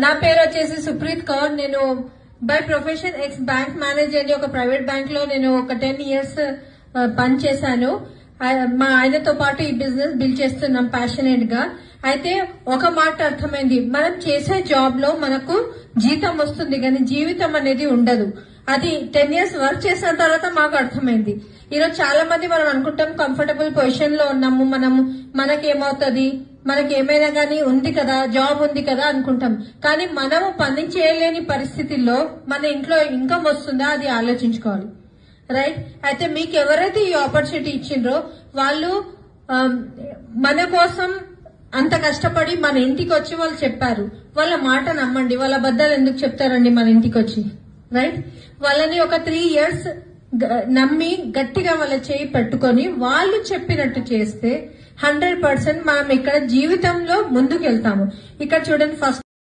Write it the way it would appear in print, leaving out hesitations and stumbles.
నా పేరు వచ్చేసి సుప్రీత్ కౌర్. నేను by profession X bank manager ని ఒక ప్రైవేట్ బ్యాంక్ లో నేను ఒక 10 years పనిచేశాను. మా ఆయనతో పాటు ఈ బిజినెస్ బిల్డ్ చేస్తున్నాం ప్యాషనేట్ గా. అయితే ఒక మాట అర్థమైంది, మనం చేసే జాబ్ లో మనకు జీతం వస్తుంది కానీ జీవితం అనేది ఉండదు. అది 10 years వర్క్ చేసిన తర్వాత మాకు అర్థమైంది. ఈరోజు చాలా మంది మనం అనుకుంటాం కంఫర్టబుల్ పొజిషన్ లో ఉన్నాము, మనకేమవుతుంది, మనకేమైనా గానీ ఉంది కదా, జాబ్ ఉంది కదా అనుకుంటాం. కానీ మనము పని చేయలేని పరిస్థితుల్లో మన ఇంట్లో ఇన్కమ్ వస్తుందా అది ఆలోచించుకోవాలి. రైట్? అయితే మీకు ఎవరైతే ఈ ఆపర్చునిటీ ఇచ్చిండ్రో వాళ్ళు మన కోసం అంత కష్టపడి మన ఇంటికి వచ్చి వాళ్ళు చెప్పారు. వాళ్ళ మాట నమ్మండి. వాళ్ళ అబద్ధాలు ఎందుకు చెప్తారండి మన ఇంటికి వచ్చి? రైట్? వాళ్ళని ఒక 3 years నమ్మి గట్టిగా వాళ్ళ చేయి పెట్టుకొని వాళ్ళు చెప్పినట్టు చేస్తే 100% మనం ఇక్కడ జీవితంలో ముందుకు వెళ్తాము. ఇక్కడ చూడండి, ఫస్ట్